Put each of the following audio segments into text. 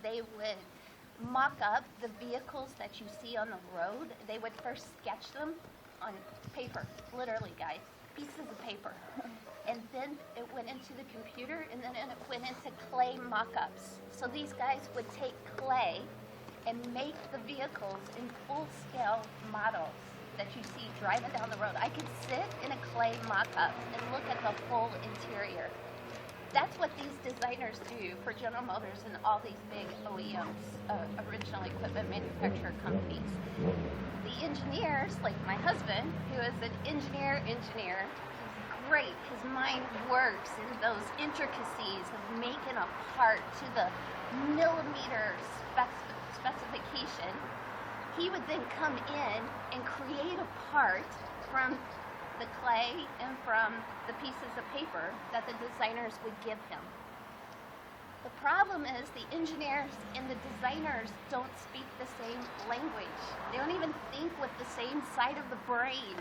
they would mock up the vehicles that you see on the road. They would first sketch them on paper, literally, guys, pieces of paper. And then it went into the computer, and then it went into clay mock-ups. So these guys would take clay and make the vehicles in full-scale models that you see driving down the road. I could sit in a clay mock-up and look at the full interior. That's what these designers do for General Motors and all these big OEMs, original equipment manufacturer companies. The engineers, like my husband, who is an engineer, he's great. His mind works in those intricacies of making a part to the millimeter specification. He would then come in and create a part from the clay and from the pieces of paper that the designers would give him. The problem is the engineers and the designers don't speak the same language. They don't even think with the same side of the brain.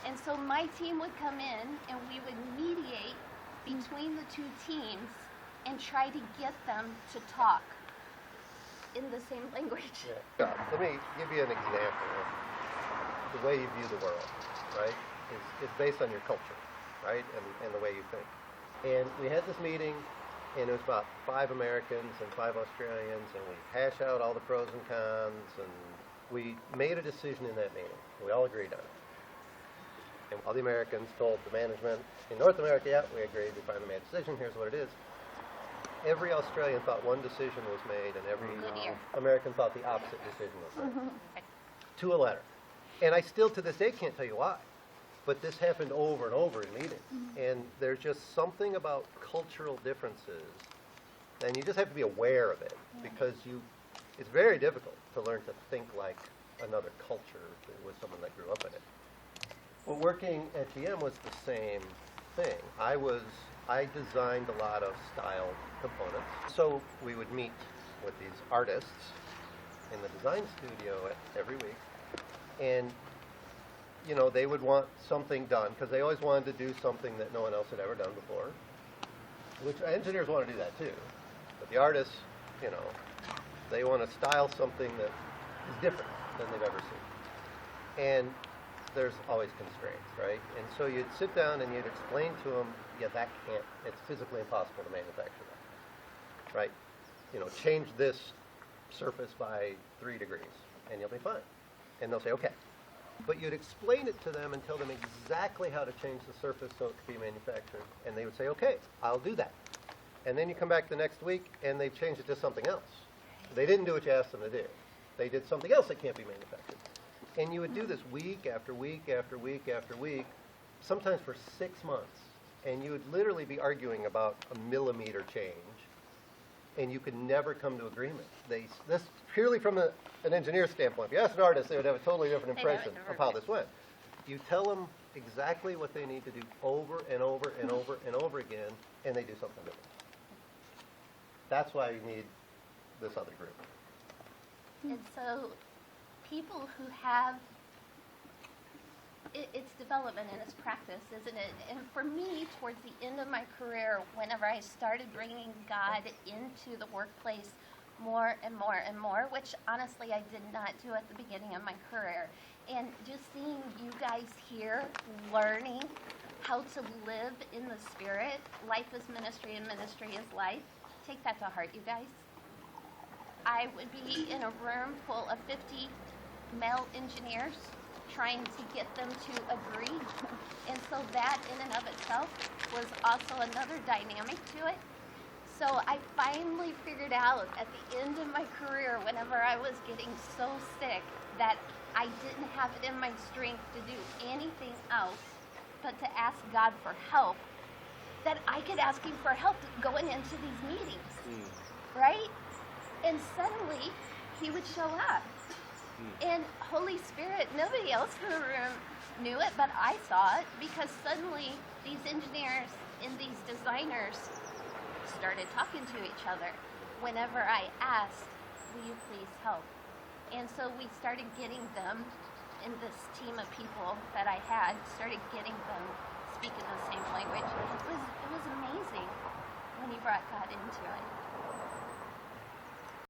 And so my team would come in and we would mediate between the two teams and try to get them to talk in the same language. Yeah. Let me give you an example of the way you view the world, right? It's based on your culture, right, and the way you think. And we had this meeting, and it was about 5 Americans and 5 Australians, and we hashed out all the pros and cons, and we made a decision in that meeting. We all agreed on it. And all the Americans told the management, in North America, yeah, we agreed, we finally made a decision, here's what it is. Every Australian thought one decision was made, and every American thought the opposite decision was made. To a letter. And I still, to this day, can't tell you why. But this happened over and over in meetings. And there's just something about cultural differences, and you just have to be aware of it, because it's very difficult to learn to think like another culture with someone that grew up in it. Well, working at GM was the same thing. I designed a lot of style components. So we would meet with these artists in the design studio every week, and they would want something done, because they always wanted to do something that no one else had ever done before, which engineers want to do that too. But the artists, they want to style something that is different than they've ever seen. And there's always constraints, right? And so you'd sit down and you'd explain to them, it's physically impossible to manufacture that, right? Change this surface by 3 degrees and you'll be fine. And they'll say, okay. But you'd explain it to them and tell them exactly how to change the surface so it could be manufactured. And they would say, okay, I'll do that. And then you come back the next week and they've changed it to something else. They didn't do what you asked them to do. They did something else that can't be manufactured. And you would do this week after week after week after week, sometimes for 6 months. And you would literally be arguing about a millimeter change, and you could never come to agreement. This purely from an engineer standpoint. If you asked an artist, they would have a totally different impression of how this went. You tell them exactly what they need to do over and over and over and over again, and they do something different. That's why you need this other group. And so people who have, it's development and it's practice, isn't it? And for me, towards the end of my career, whenever I started bringing God into the workplace more and more and more, which honestly I did not do at the beginning of my career, and just seeing you guys here learning how to live in the Spirit, life is ministry and ministry is life, take that to heart, you guys. I would be in a room full of 50 male engineers trying to get them to agree. And so that in and of itself was also another dynamic to it. So I finally figured out at the end of my career, whenever I was getting so sick that I didn't have it in my strength to do anything else but to ask God for help, that I could ask him for help going into these meetings, right? And suddenly, he would show up. And Holy Spirit, nobody else in the room knew it, but I saw it, because suddenly these engineers and these designers started talking to each other whenever I asked, will you please help? And so we started getting them, in this team of people that I had, started getting them speaking the same language. It was amazing when he brought God into it.